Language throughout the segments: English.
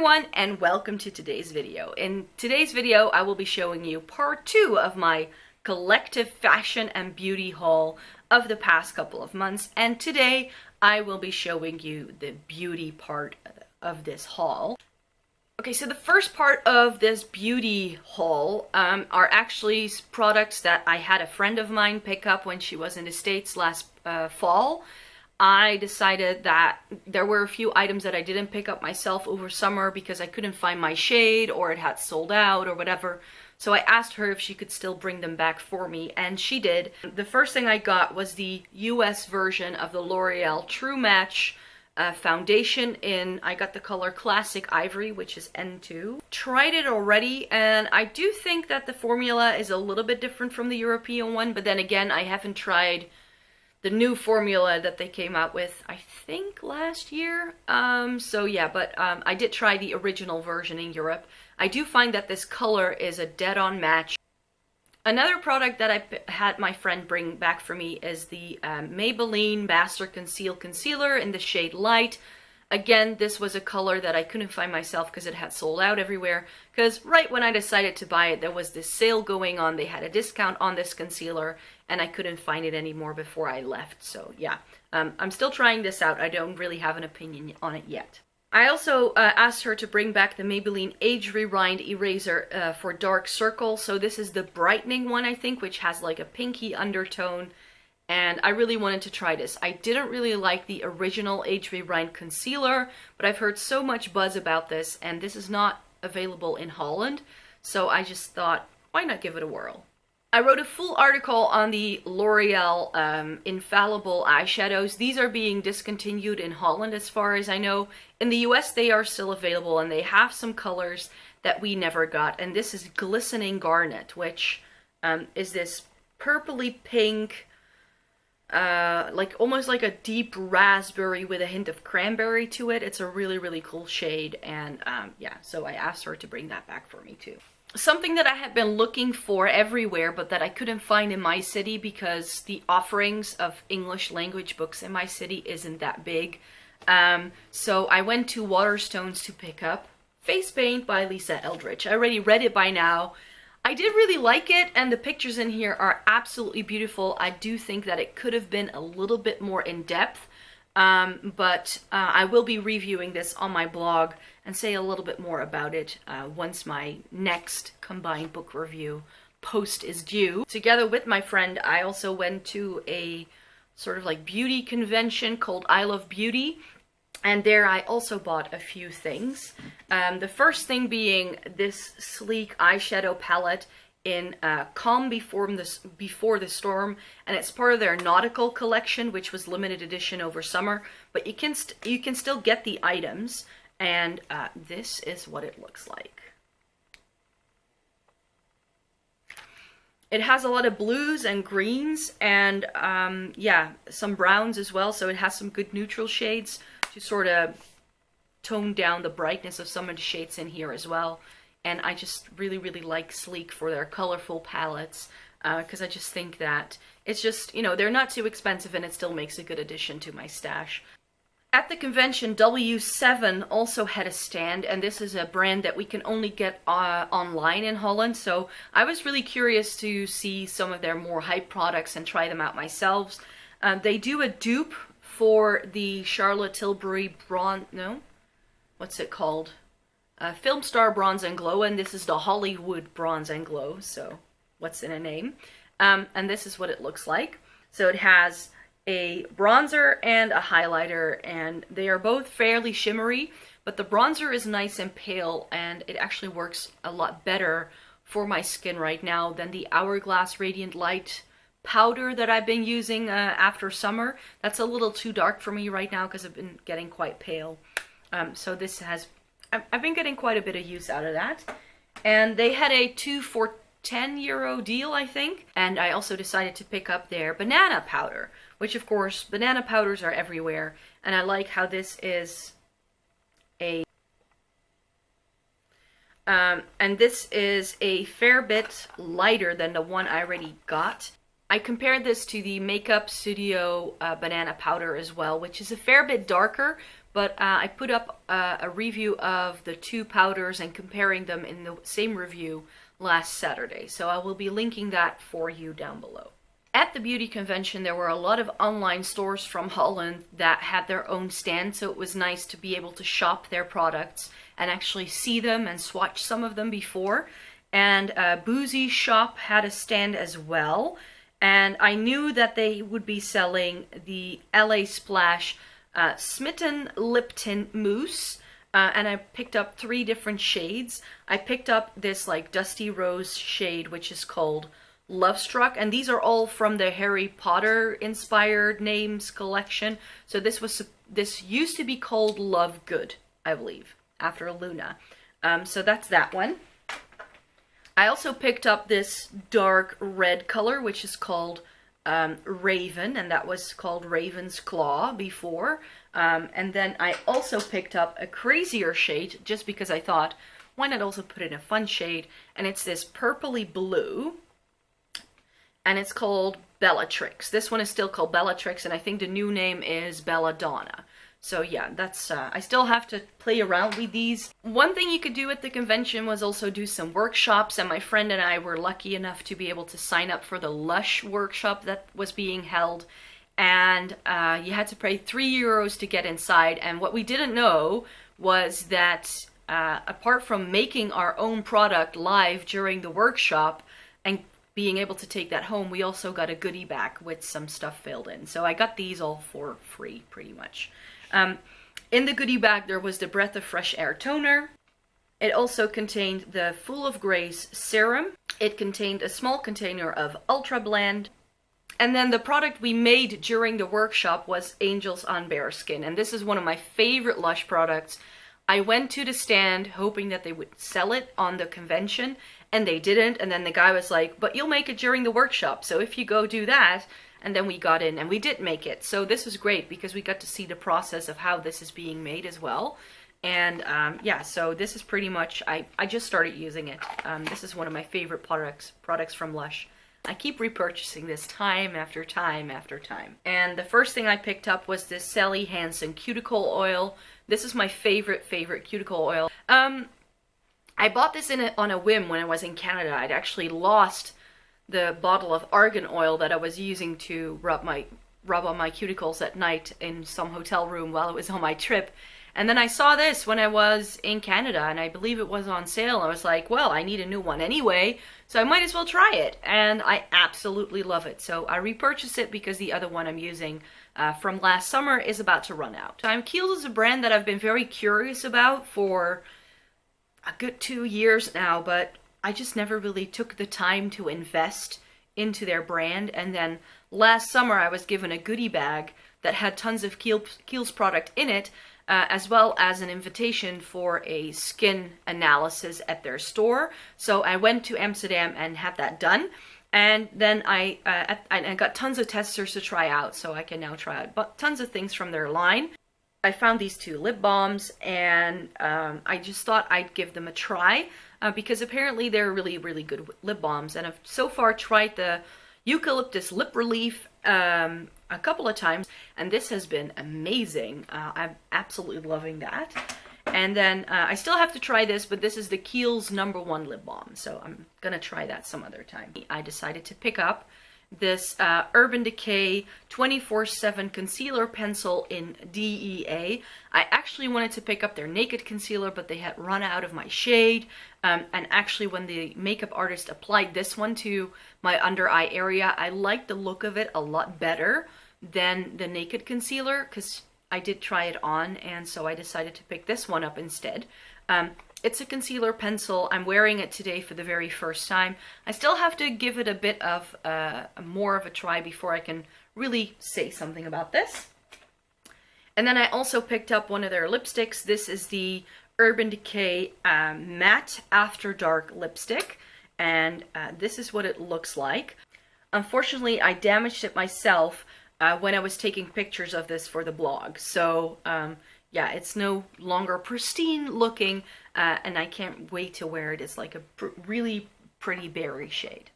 everyone, and welcome to today's video. In today's video, I will be showing you part 2 of my collective fashion and beauty haul of the past couple of months, and today I will be showing you the beauty part of this haul. Okay, so the first part of this beauty haul are actually products that I had a friend of mine pick up when she was in the States last fall. I decided that there were a few items that I didn't pick up myself over summer because I couldn't find my shade or it had sold out or whatever. So I asked her if she could still bring them back for me, and she did. The first thing I got was the US version of the L'Oreal True Match foundation I got the color Classic Ivory, which is N2. Tried it already, and I do think that the formula is a little bit different from the European one, but then again, I haven't tried the new formula that they came out with, I think last year. So yeah, but I did try the original version in Europe. I do find that this color is a dead-on match. Another product that I had my friend bring back for me is the Maybelline Master Conceal Concealer in the shade Light. Again, this was a color that I couldn't find myself because it had sold out everywhere. Because right when I decided to buy it, there was this sale going on. They had a discount on this concealer, and I couldn't find it anymore before I left. So yeah, I'm still trying this out. I don't really have an opinion on it yet. I also asked her to bring back the Maybelline Age Rewind Eraser for dark circles. So this is the brightening one, I think, which has like a pinky undertone. And I really wanted to try this. I didn't really like the original Age Rewind concealer, but I've heard so much buzz about this, and this is not available in Holland. So I just thought, why not give it a whirl? I wrote a full article on the L'Oreal Infallible eyeshadows. These are being discontinued in Holland as far as I know. In the US they are still available, and they have some colors that we never got. And this is Glistening Garnet, which is this purpley pink, like almost like a deep raspberry with a hint of cranberry to it. It's a really cool shade, and yeah, so I asked her to bring that back for me too. Something that I had been looking for everywhere but that I couldn't find in my city because the offerings of English language books in my city isn't that big. So I went to Waterstones to pick up Face Paint by Lisa Eldridge. I already read it by now. I did really like it, and the pictures in here are absolutely beautiful. I do think that it could have been a little bit more in depth, but I will be reviewing this on my blog and say a little bit more about it once my next combined book review post is due. Together with my friend, I also went to a sort of like beauty convention called I Love Beauty. And there I also bought a few things. The first thing being this sleek eyeshadow palette in Calm Before the Storm. And it's part of their Nautical collection, which was limited edition over summer. But you can still get the items. And this is what it looks like. It has a lot of blues and greens and yeah, some browns as well. So it has some good neutral shades to sort of tone down the brightness of some of the shades in here as well. And I just really like Sleek for their colorful palettes because I just think that it's just, you know, they're not too expensive and it still makes a good addition to my stash. At the convention, W7 also had a stand, and this is a brand that we can only get online in Holland. So I was really curious to see some of their more hype products and try them out myself. They do a dupe for the Charlotte Tilbury what's it called? Film Star Bronze and Glow, and this is the Hollywood Bronze and Glow, so what's in a name? And this is what it looks like. So it has a bronzer and a highlighter, and they are both fairly shimmery, but the bronzer is nice and pale, and it actually works a lot better for my skin right now than the Hourglass Radiant Light powder that I've been using after summer. That's a little too dark for me right now because I've been getting quite pale. So this has, I've been getting quite a bit of use out of that. And they had a 2 for €10 deal, I think. And I also decided to pick up their banana powder, which of course, banana powders are everywhere. And I like how this is a and this is a fair bit lighter than the one I already got. I compared this to the Makeup Studio banana powder as well, which is a fair bit darker, but I put up a review of the two powders and comparing them in the same review last Saturday. So I will be linking that for you down below. At the beauty convention, there were a lot of online stores from Holland that had their own stand, so it was nice to be able to shop their products and actually see them and swatch some of them before. And Boozy Shop had a stand as well, and I knew that they would be selling the LA Splash Smitten Lip Tint Mousse, and I picked up 3 different shades. I picked up this like dusty rose shade, which is called Love Struck, and these are all from the Harry Potter inspired names collection. So this used to be called Love Good, I believe, after Luna. So that's that one. I also picked up this dark red color, which is called Raven, and that was called Raven's Claw before. And then I also picked up a crazier shade, just because I thought, why not also put in a fun shade? And it's this purpley blue, and it's called Bellatrix. This one is still called Bellatrix, and I think the new name is Belladonna. So yeah, that's, I still have to play around with these. One thing you could do at the convention was also do some workshops, and my friend and I were lucky enough to be able to sign up for the Lush Workshop that was being held. And you had to pay €3 to get inside, and what we didn't know was that apart from making our own product live during the workshop and being able to take that home, we also got a goodie bag with some stuff filled in. So I got these all for free, pretty much. In the goodie bag, there was the Breath of Fresh Air toner. It also contained the Full of Grace serum. It contained a small container of Ultra Blend. And then the product we made during the workshop was Angels on Bare Skin. And this is one of my favorite Lush products. I went to the stand hoping that they would sell it on the convention, and they didn't. And then the guy was like, but you'll make it during the workshop, so if you go do that. And then we got in and we did make it. So this was great because we got to see the process of how this is being made as well. And yeah, so this is pretty much, I just started using it. This is one of my favorite products from Lush. I keep repurchasing this time after time after time. And the first thing I picked up was this Sally Hansen cuticle oil. This is my favorite cuticle oil. I bought this on a whim when I was in Canada. I'd actually lost the bottle of argan oil that I was using to rub on my cuticles at night in some hotel room while I was on my trip. And then I saw this when I was in Canada, and I believe it was on sale. I was like, well, I need a new one anyway, so I might as well try it. And I absolutely love it. So I repurchased it because the other one I'm using from last summer is about to run out. Kiehl's is a brand that I've been very curious about for a good 2 years now, but I just never really took the time to invest into their brand. And then last summer I was given a goodie bag that had tons of Kiehl's product in it, as well as an invitation for a skin analysis at their store. So I went to Amsterdam and had that done. And then I got tons of testers to try out, so I can now try out tons of things from their line. I found these 2 lip balms, and I just thought I'd give them a try. Because apparently they're really, really good lip balms. And I've so far tried the Eucalyptus Lip Relief a couple of times, and this has been amazing. I'm absolutely loving that. And then I still have to try this, but this is the Kiehl's #1 lip balm, so I'm gonna try that some other time. I decided to pick up this Urban Decay 24/7 concealer pencil in DEA. I actually wanted to pick up their Naked concealer, but they had run out of my shade. And actually, when the makeup artist applied this one to my under eye area, I liked the look of it a lot better than the Naked concealer, because I did try it on, and so I decided to pick this one up instead. It's a concealer pencil. I'm wearing it today for the very first time. I still have to give it a bit of more of a try before I can really say something about this. And then I also picked up one of their lipsticks. This is the Urban Decay Matte After Dark lipstick, and this is what it looks like. Unfortunately, I damaged it myself when I was taking pictures of this for the blog. So yeah, it's no longer pristine looking, and I can't wait to wear it. It's like a really pretty berry shade.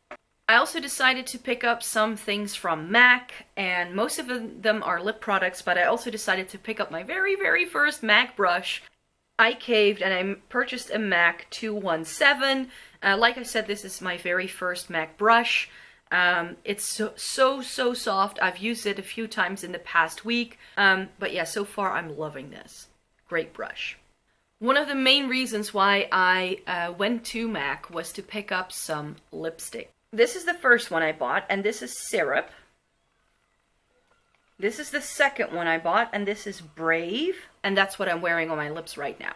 I also decided to pick up some things from MAC, and most of them are lip products, but I also decided to pick up my very first MAC brush. I caved and I purchased a MAC 217. Like I said, this is my very first MAC brush. It's so soft. I've used it a few times in the past week, but yeah, so far I'm loving this. Great brush. One of the main reasons why I went to MAC was to pick up some lipstick. This is the first one I bought, and this is Syrup. This is the second one I bought, and this is Brave, and that's what I'm wearing on my lips right now.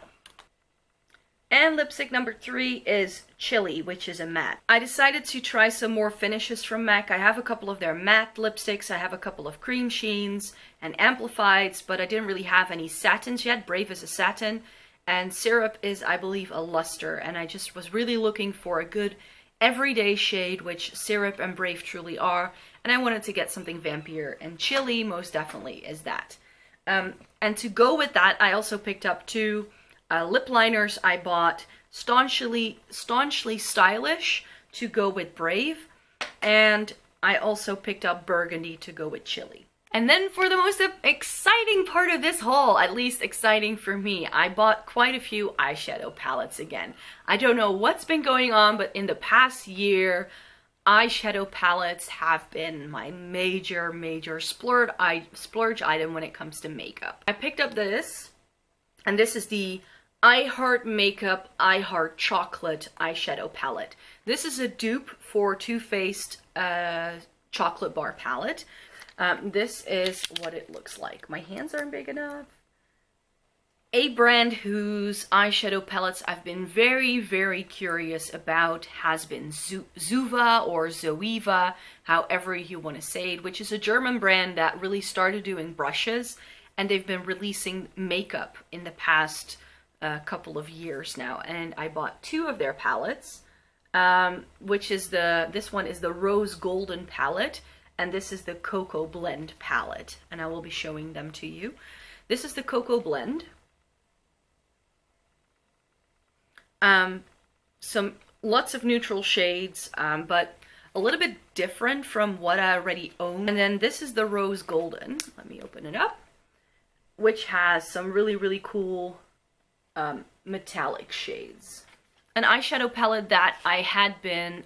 And lipstick number 3 is Chili, which is a matte. I decided to try some more finishes from MAC. I have a couple of their matte lipsticks, I have a couple of cream sheens and amplifieds, but I didn't really have any satins yet. Brave is a satin, and Syrup is, I believe, a luster, and I just was really looking for a good everyday shade, which Syrup and Brave truly are, and I wanted to get something vampier, and Chili most definitely is that. And to go with that, I also picked up 2 lip liners. I bought Staunchly Stylish to go with Brave, and I also picked up Burgundy to go with Chili. And then for the most exciting part of this haul, at least exciting for me, I bought quite a few eyeshadow palettes again. I don't know what's been going on, but in the past year, eyeshadow palettes have been my major splurge item when it comes to makeup. I picked up this, and this is the I Heart Makeup I Heart Chocolate eyeshadow palette. This is a dupe for Too Faced chocolate bar palette. This is what it looks like. My hands aren't big enough. A brand whose eyeshadow palettes I've been very curious about has been Zuva or Zoeva, however you want to say it, which is a German brand that really started doing brushes, and they've been releasing makeup in the past couple of years now. And I bought 2 of their palettes, which is this one is the Rose Golden palette, and this is the Cocoa Blend palette, and I will be showing them to you. This is the Cocoa Blend. Lots of neutral shades, but a little bit different from what I already own. And then this is the Rose Golden. Let me open it up, which has some really cool metallic shades. An eyeshadow palette that I had been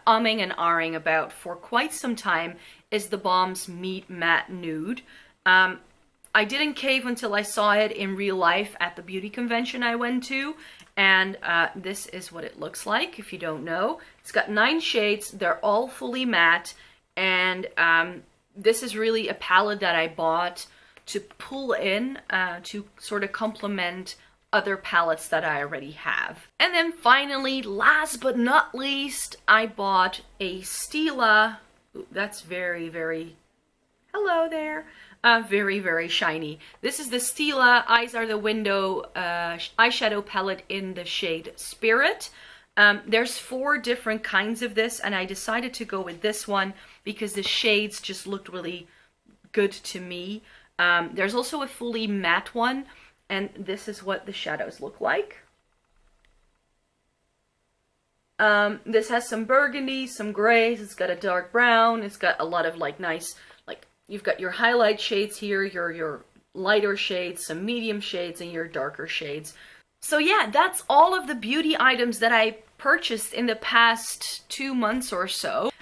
umming and ahhing about for quite some time is the Balm's Meat Matte Nude. I didn't cave until I saw it in real life at the beauty convention I went to, and this is what it looks like if you don't know. It's got 9 shades, they're all fully matte, and this is really a palette that I bought to pull in to sort of complement other palettes that I already have. And then finally, last but not least, I bought a Stila. Ooh, that's very hello there. Very shiny. This is the Stila Eyes Are the Window eyeshadow palette in the shade Spirit. There's 4 different kinds of this, and I decided to go with this one because the shades just looked really good to me. There's also a fully matte one, and this is what the shadows look like. This has some burgundy, some grays, it's got a dark brown, it's got a lot of like nice, like you've got your highlight shades here, your lighter shades, some medium shades, and your darker shades. So yeah, that's all of the beauty items that I purchased in the past 2 months or so.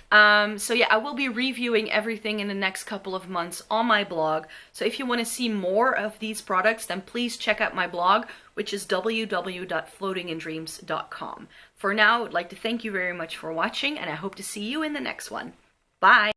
So yeah, I will be reviewing everything in the next couple of months on my blog. So if you want to see more of these products, then please check out my blog, which is www.floatingindreams.com. For now, I would like to thank you very much for watching, and I hope to see you in the next one. Bye!